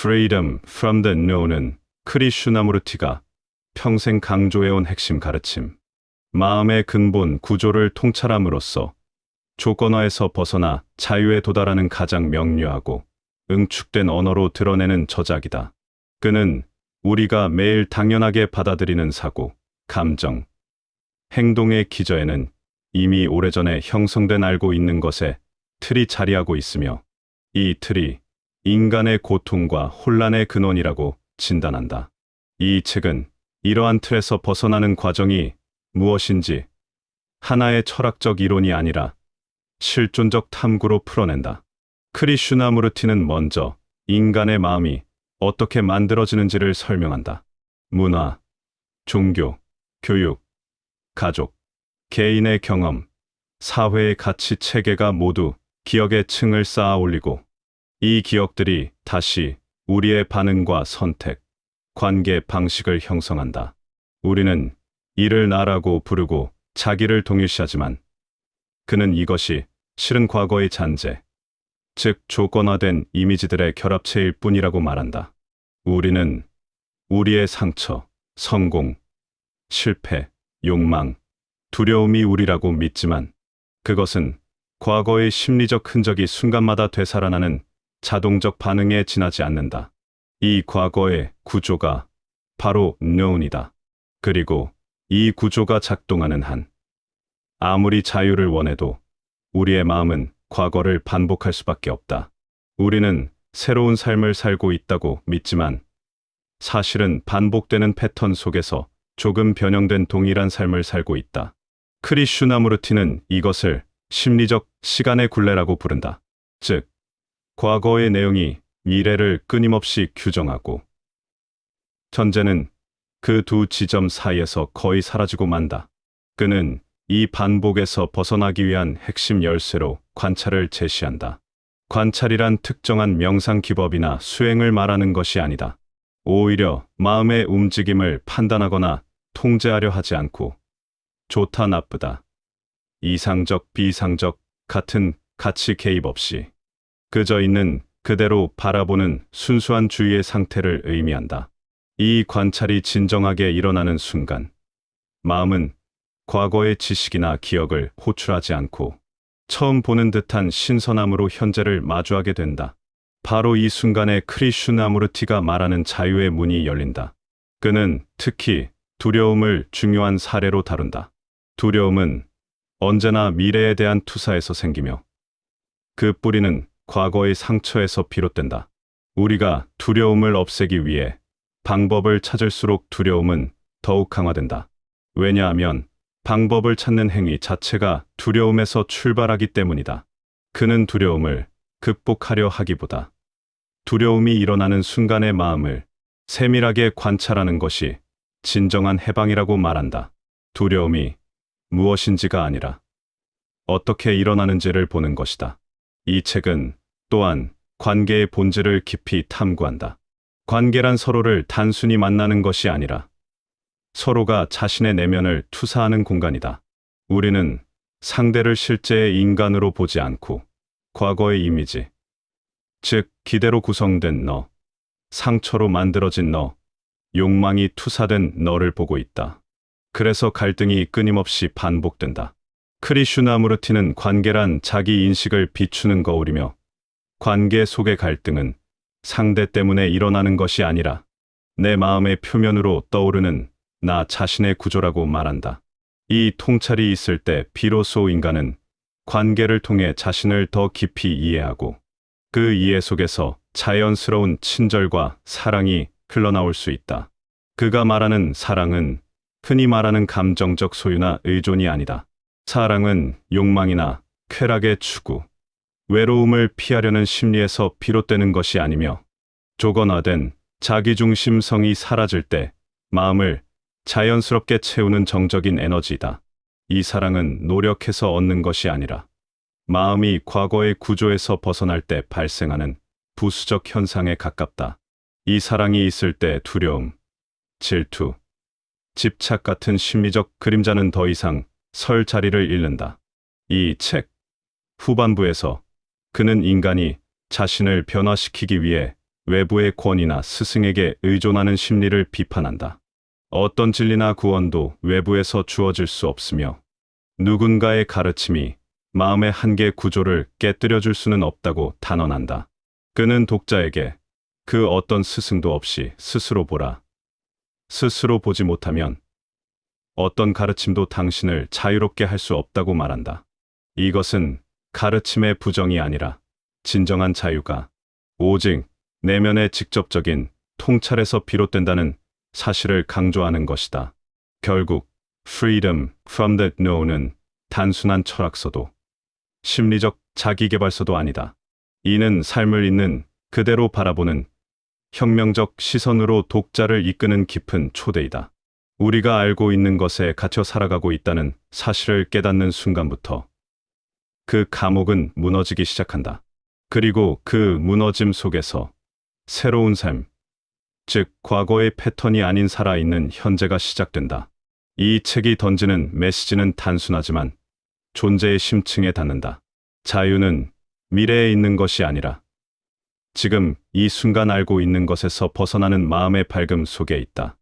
Freedom from the Know는 크리슈나무르티가 평생 강조해온 핵심 가르침. 마음의 근본 구조를 통찰함으로써 조건화에서 벗어나 자유에 도달하는 가장 명료하고 응축된 언어로 드러내는 저작이다. 그는 우리가 매일 당연하게 받아들이는 사고, 감정, 행동의 기저에는 이미 오래전에 형성된 알고 있는 것에 틀이 자리하고 있으며 이 틀이 인간의 고통과 혼란의 근원이라고 진단한다. 이 책은 이러한 틀에서 벗어나는 과정이 무엇인지 하나의 철학적 이론이 아니라 실존적 탐구로 풀어낸다. 크리슈나무르티는 먼저 인간의 마음이 어떻게 만들어지는지를 설명한다. 문화, 종교, 교육, 가족, 개인의 경험, 사회의 가치 체계가 모두 기억의 층을 쌓아 올리고 이 기억들이 다시 우리의 반응과 선택, 관계 방식을 형성한다. 우리는 이를 나라고 부르고 자기를 동일시하지만 그는 이것이 실은 과거의 잔재, 즉 조건화된 이미지들의 결합체일 뿐이라고 말한다. 우리는 우리의 상처, 성공, 실패, 욕망, 두려움이 우리라고 믿지만 그것은 과거의 심리적 흔적이 순간마다 되살아나는 자동적 반응에 지나지 않는다. 이 과거의 구조가 바로 known이다. 그리고 이 구조가 작동하는 한 아무리 자유를 원해도 우리의 마음은 과거를 반복할 수밖에 없다. 우리는 새로운 삶을 살고 있다고 믿지만 사실은 반복되는 패턴 속에서 조금 변형된 동일한 삶을 살고 있다. 크리슈나무르티는 이것을 심리적 시간의 굴레라고 부른다. 즉, 과거의 내용이 미래를 끊임없이 규정하고 현재는 그 두 지점 사이에서 거의 사라지고 만다. 그는 이 반복에서 벗어나기 위한 핵심 열쇠로 관찰을 제시한다. 관찰이란 특정한 명상 기법이나 수행을 말하는 것이 아니다. 오히려 마음의 움직임을 판단하거나 통제하려 하지 않고 좋다 나쁘다, 이상적 비상적 같은 가치 개입 없이 그저 있는 그대로 바라보는 순수한 주의의 상태를 의미한다. 이 관찰이 진정하게 일어나는 순간 마음은 과거의 지식이나 기억을 호출하지 않고 처음 보는 듯한 신선함으로 현재를 마주하게 된다. 바로 이 순간에 크리슈나무르티가 말하는 자유의 문이 열린다. 그는 특히 두려움을 중요한 사례로 다룬다. 두려움은 언제나 미래에 대한 투사에서 생기며 그 뿌리는 과거의 상처에서 비롯된다. 우리가 두려움을 없애기 위해 방법을 찾을수록 두려움은 더욱 강화된다. 왜냐하면 방법을 찾는 행위 자체가 두려움에서 출발하기 때문이다. 그는 두려움을 극복하려 하기보다 두려움이 일어나는 순간의 마음을 세밀하게 관찰하는 것이 진정한 해방이라고 말한다. 두려움이 무엇인지가 아니라 어떻게 일어나는지를 보는 것이다. 이 책은 또한 관계의 본질을 깊이 탐구한다. 관계란 서로를 단순히 만나는 것이 아니라 서로가 자신의 내면을 투사하는 공간이다. 우리는 상대를 실제의 인간으로 보지 않고 과거의 이미지, 즉 기대로 구성된 너, 상처로 만들어진 너, 욕망이 투사된 너를 보고 있다. 그래서 갈등이 끊임없이 반복된다. 크리슈나무르티는 관계란 자기 인식을 비추는 거울이며 관계 속의 갈등은 상대 때문에 일어나는 것이 아니라 내 마음의 표면으로 떠오르는 나 자신의 구조라고 말한다. 이 통찰이 있을 때 비로소 인간은 관계를 통해 자신을 더 깊이 이해하고 그 이해 속에서 자연스러운 친절과 사랑이 흘러나올 수 있다. 그가 말하는 사랑은 흔히 말하는 감정적 소유나 의존이 아니다. 사랑은 욕망이나 쾌락의 추구, 외로움을 피하려는 심리에서 비롯되는 것이 아니며 조건화된 자기중심성이 사라질 때 마음을 자연스럽게 채우는 정적인 에너지이다. 이 사랑은 노력해서 얻는 것이 아니라 마음이 과거의 구조에서 벗어날 때 발생하는 부수적 현상에 가깝다. 이 사랑이 있을 때 두려움, 질투, 집착 같은 심리적 그림자는 더 이상 설 자리를 잃는다. 이 책 후반부에서 그는 인간이 자신을 변화시키기 위해 외부의 권위나 스승에게 의존하는 심리를 비판한다. 어떤 진리나 구원도 외부에서 주어질 수 없으며 누군가의 가르침이 마음의 한계 구조를 깨뜨려 줄 수는 없다고 단언한다. 그는 독자에게 그 어떤 스승도 없이 스스로 보라. 스스로 보지 못하면 어떤 가르침도 당신을 자유롭게 할 수 없다고 말한다. 이것은 가르침의 부정이 아니라 진정한 자유가 오직 내면의 직접적인 통찰에서 비롯된다는 사실을 강조하는 것이다. 결국 Freedom from the Know는 단순한 철학서도 심리적 자기계발서도 아니다. 이는 삶을 있는 그대로 바라보는 혁명적 시선으로 독자를 이끄는 깊은 초대이다. 우리가 알고 있는 것에 갇혀 살아가고 있다는 사실을 깨닫는 순간부터 그 감옥은 무너지기 시작한다. 그리고 그 무너짐 속에서 새로운 삶, 즉 과거의 패턴이 아닌 살아있는 현재가 시작된다. 이 책이 던지는 메시지는 단순하지만 존재의 심층에 닿는다. 자유는 미래에 있는 것이 아니라 지금 이 순간 알고 있는 것에서 벗어나는 마음의 밝음 속에 있다.